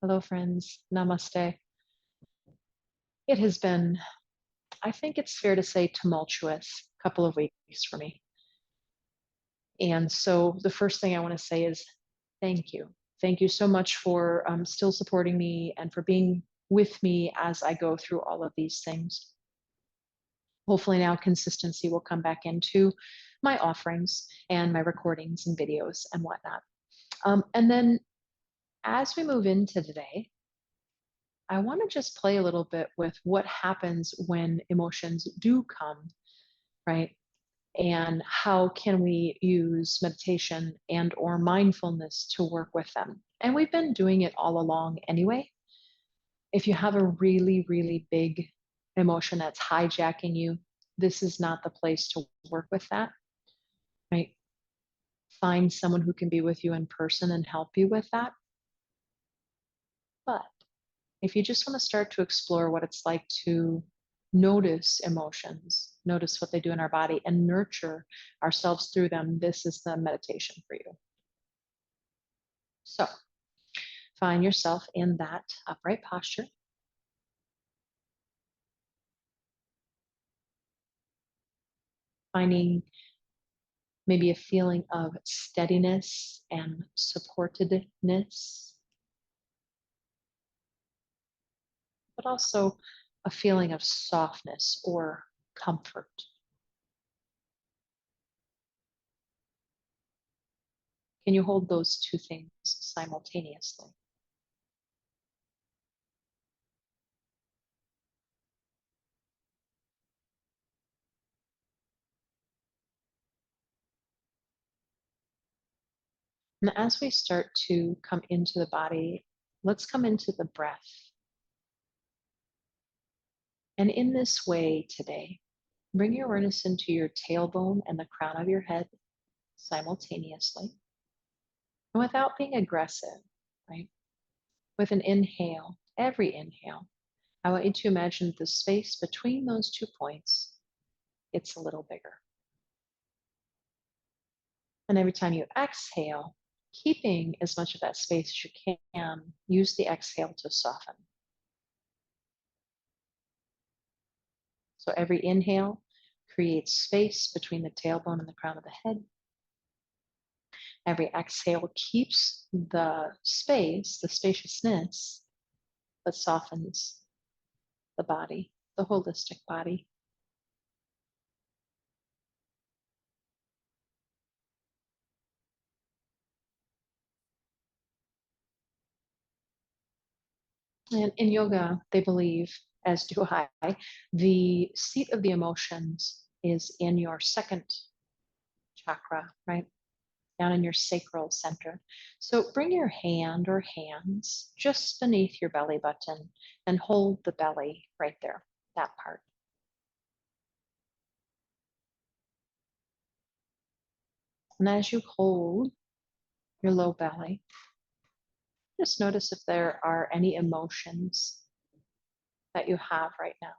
Hello, friends. Namaste. It has been, I think it's fair to say, tumultuous couple of weeks for me. And so the first thing I want to say is thank you. Thank you so much for still supporting me and for being with me as I go through all of these things. Hopefully now consistency will come back into my offerings and my recordings and videos and whatnot. And then as we move into today, I want to just play a little bit with what happens when emotions do come, right? And how can we use meditation and or mindfulness to work with them? And we've been doing it all along anyway. If you have a really, really big emotion that's hijacking you, this is not the place to work with that, right? Find someone who can be with you in person and help you with that. But if you just want to start to explore what it's like to notice emotions, notice what they do in our body, and nurture ourselves through them, this is the meditation for you. So find yourself in that upright posture. Finding maybe a feeling of steadiness and supportedness, but also a feeling of softness or comfort. Can you hold those two things simultaneously? And as we start to come into the body, let's come into the breath. And in this way today, bring your awareness into your tailbone and the crown of your head simultaneously. And without being aggressive, right? With an inhale, every inhale, I want you to imagine the space between those 2 points, it's a little bigger. And every time you exhale, keeping as much of that space as you can, use the exhale to soften. So every inhale creates space between the tailbone and the crown of the head. Every exhale keeps the space, the spaciousness, but softens the body, the holistic body. And in yoga, they believe, as do I, the seat of the emotions is in your second chakra, right? Down in your sacral center. So bring your hand or hands just beneath your belly button and hold the belly right there, that part. And as you hold your low belly, just notice if there are any emotions that you have right now.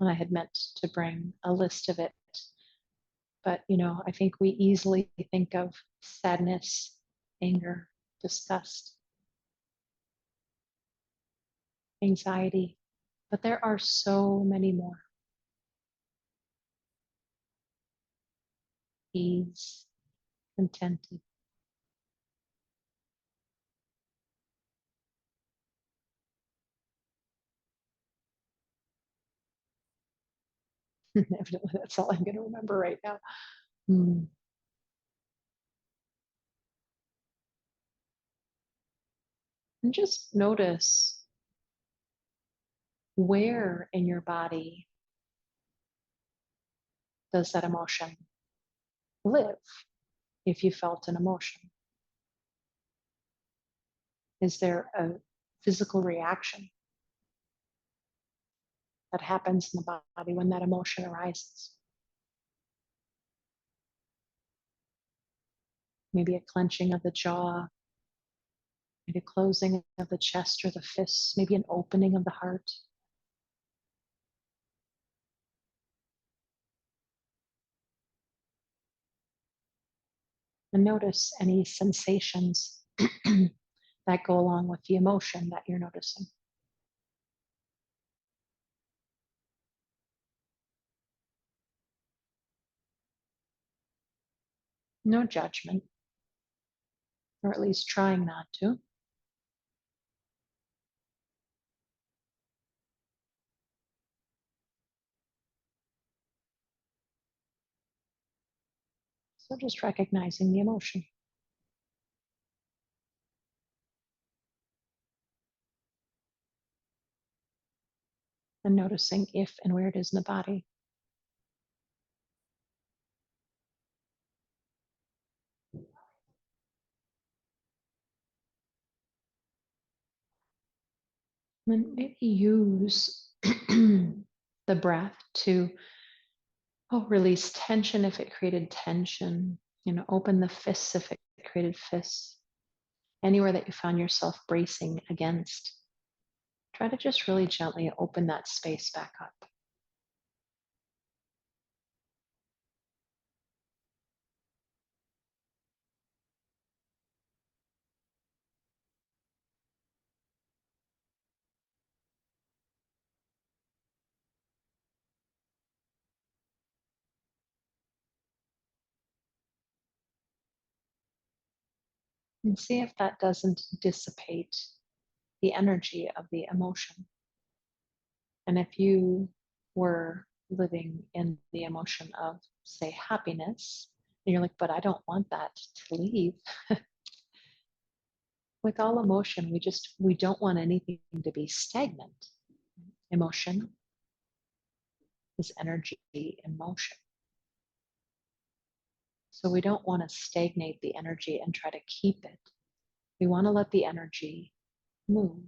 And I had meant to bring a list of it, but I think we easily think of sadness, anger, disgust, anxiety, but there are so many more. Ease, contented. Evidently, that's all I'm going to remember right now. And just notice where in your body does that emotion live if you felt an emotion. Is there a physical reaction that happens in the body when that emotion arises? Maybe a clenching of the jaw, maybe a closing of the chest or the fists, maybe an opening of the heart. And notice any sensations that go along with the emotion that you're noticing. No judgment, or at least trying not to. So just recognizing the emotion. And noticing if and where it is in the body. And maybe use the breath to release tension if it created tension. Open the fists if it created fists. Anywhere that you found yourself bracing against, try to just really gently open that space back up. And see if that doesn't dissipate the energy of the emotion. And if you were living in the emotion of, say, happiness, and you're like, but I don't want that to leave. With all emotion, we don't want anything to be stagnant. Emotion is energy in motion. So we don't want to stagnate the energy and try to keep it. We want to let the energy move.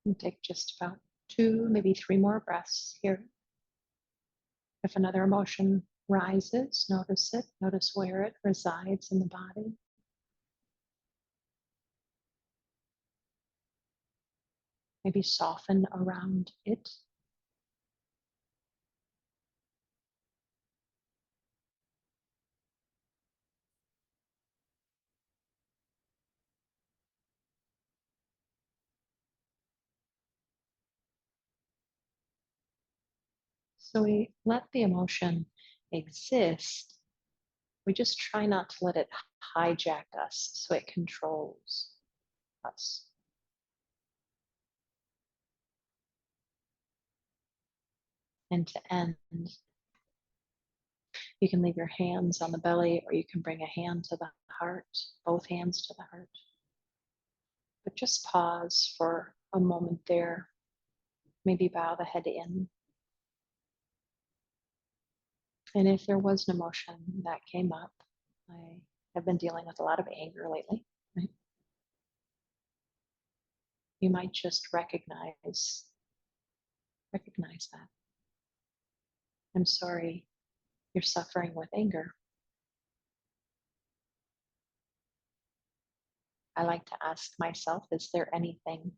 And take just about 2, maybe 3 more breaths here. If another emotion rises, notice it. Notice where it resides in the body. Maybe soften around it. So we let the emotion exist. We just try not to let it hijack us so it controls us. And to end, you can leave your hands on the belly or you can bring a hand to the heart, both hands to the heart. But just pause for a moment there. Maybe bow the head in. And if there was an emotion that came up, I have been dealing with a lot of anger lately, right? You might just recognize that. I'm sorry you're suffering with anger. I like to ask myself, is there anything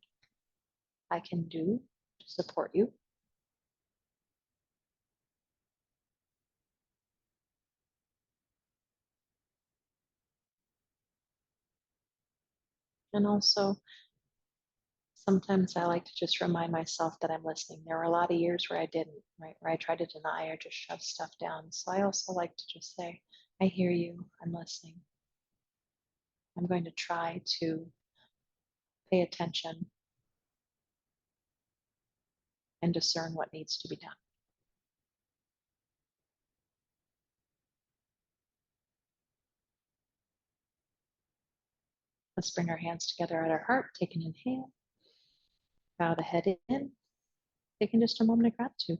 I can do to support you? And also, sometimes I like to just remind myself that I'm listening. There were a lot of years where I didn't, right? Where I tried to deny or just shove stuff down. So I also like to just say, I hear you, I'm listening. I'm going to try to pay attention and discern what needs to be done. Let's bring our hands together at our heart, take an inhale, bow the head in, taking just a moment of gratitude.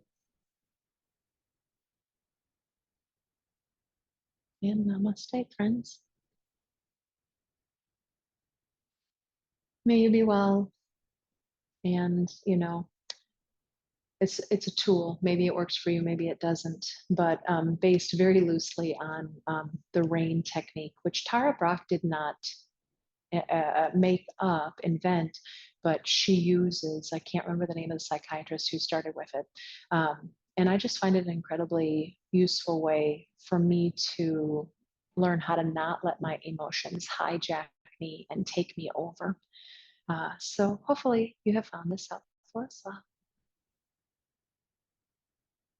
And namaste, friends. May you be well. And, it's a tool. Maybe it works for you, maybe it doesn't, but based very loosely on the RAIN technique, which Tara Brach did not make up, invent, but she uses, I can't remember the name of the psychiatrist who started with it. And I just find it an incredibly useful way for me to learn how to not let my emotions hijack me and take me over. So hopefully you have found this helpful as well.